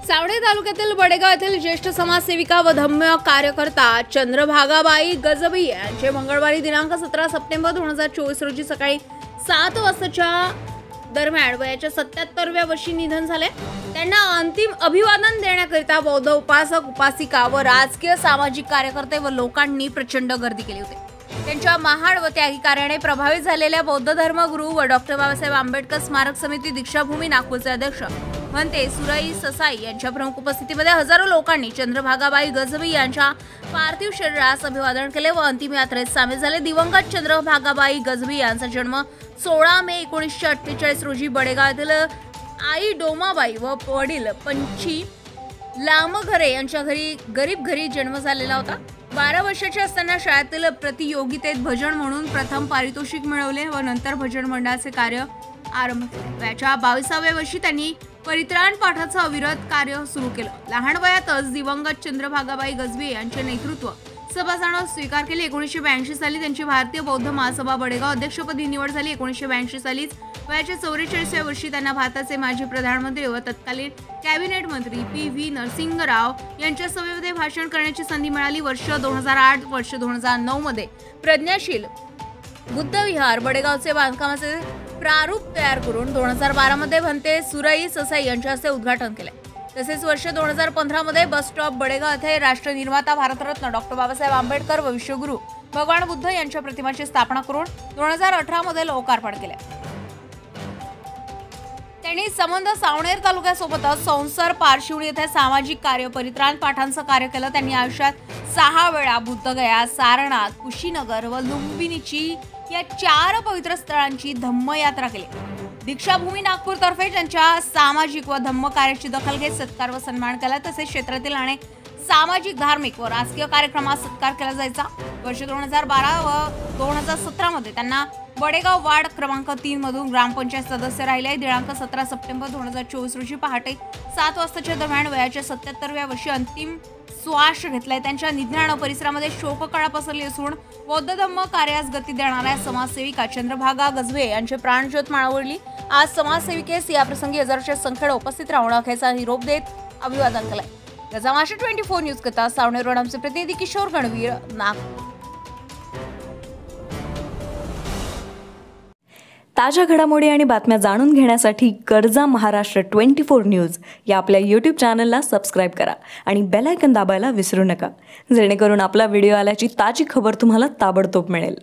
सावणे तालुक्यातील बडेगाव येथील ज्येष्ठ समाजसेविका व धम्म कार्यकर्ता चंद्रभागाबाई गजबी यांचे मंगळवारी दिनांक 17 सप्टेंबर 2024 रोजी सकाळी 7 वाजताच्या दरम्यान वयाच्या 77व्या वर्षी निधन झाले। त्यांना अंतिम अभिवादन देण्याकरिता बौद्ध उपासक उपासिका व राजकीय सामाजिक कार्यकर्ते व लोकांनी प्रचंड गर्दी केली होती। त्यांच्या महाड व त्यागी कार्याने प्रभावित झालेल्या बौद्ध धर्मगुरू व डॉक्टर बाबासाहेब आंबेडकर स्मारक समिती दीक्षाभूमी नागपूरचे अध्यक्ष म्हणते सुराई ससाई यांच्या प्रमुख उपस्थितीमध्ये हजारो लोकांनी चंद्रभागाबाई गजबी यांच्या पार्थिव शरीरास अभिवादन केले व अंतिम यात्रेत सामील झाले। दिवंगत चंद्रभागाबाई गजबी यांचा जन्म 16 मे 1948 रोजी बडेगाव येथील आई डोमाबाई व वडील पंची लामघरे यांच्या घरी गरीब घरी जन्म झालेला होता। 12 वर्षाचे असताना शाळेतील प्रतियोगितेत भजन म्हणून प्रथम पारितोषिक मिळवले व नंतर भजन मंडळाचे कार्य आरंभ केले। वयाच्या 22व्या वर्षी त्यांनी परित्राण पाठाचं अविरत कार्य सुरू केलं। लहान वयातच दिवंगत चंद्रभागाबाई गजबी यांचे नेतृत्व सभासदांना स्वीकार केले। 1982 साली त्यांची भारतीय बौद्ध महासभा बडेगाव अध्यक्षपदी निवड झाली। 1982 सालीच वयाच्या 44व्या वर्षी त्यांना भारताचे माजी प्रधानमंत्री व तत्कालीन कॅबिनेट मंत्री PV नरसिंहराव यांच्या सभेमध्ये भाषण करण्याची संधी मिळाली। वर्ष 2008 वर्ष 2009 मध्ये प्रज्ञाशील बुद्ध विहार बडेगावचे बांधकामाचे प्रारूप तयार करून 2012 मध्ये भंते सुराई ससाई यांच्या हस्ते उद्घाटन केले। तसेच वर्ष 2015 मध्ये बस स्टॉप बडेगाव येथे राष्ट्र निर्माता भारतरत्न डॉक्टर बाबासाहेब आंबेडकर व विश्वगुरू भगवान बुद्ध यांच्या प्रतिमांची स्थापना करून 2018 मध्ये लोकार्पण केले। त्यांनी संबंध सावणेर तालुक्यासोबतच संसार पारशिवणी येथे सामाजिक कार्य परित्राण पाठांचं कार्य केलं। त्यांनी आयुष्यात 6 वेळा बुद्धगया, सारनाथ, कुशीनगर व लुंबिनीची या 4 पवित्र स्थळांची धम्म यात्रा केली। दीक्षाभूमी नागपूर तर्फे त्यांच्या सामाजिक व धम्म कार्याची दखल घेत सत्कार व सन्मान केला। तसेच क्षेत्रातील अनेक सामाजिक, धार्मिक व राजकीय कार्यक्रमात सत्कार केला जायचा। वर्ष 2012 व 2017 मध्ये त्यांना बडेगाव वार्ड क्रमांक 3 मधून ग्रामपंचायत सदस्य राहिले। दिनांक 17 सप्टेंबर 2024 रोजी पहाटे 7 वाजताच्या दरम्यान वयाच्या 77व्या वर्षी अंतिम श्वास घेतलाय। त्यांच्या निधनानं परिसरामध्ये शोककळा पसरली असून बौद्ध धम्म कार्यास गती देणाऱ्या समाजसेविका चंद्रभागा गजबे यांचे प्राणज्योत मावळली। आज समाजसेविकेस या प्रसंगी हजारोच्या संख्येने उपस्थित राहून अखेरचा निरोप देत अभिवादन केलंय। गजामाशा 24 न्यूज कथा सावणेरवरून आमचे प्रतिनिधी किशोर गणवीर नागपूर। ताज्या घडामोडी आणि बातम्या जाणून घेण्यासाठी गरजा महाराष्ट्र 24 न्यूज या आपल्या YouTube चॅनलला सबस्क्राईब करा आणि बेल आयकॉन दाबायला विसरू नका, जेणेकरून आपला व्हिडिओ आल्याची ताजी खबर तुम्हाला ताबडतोब मिळेल।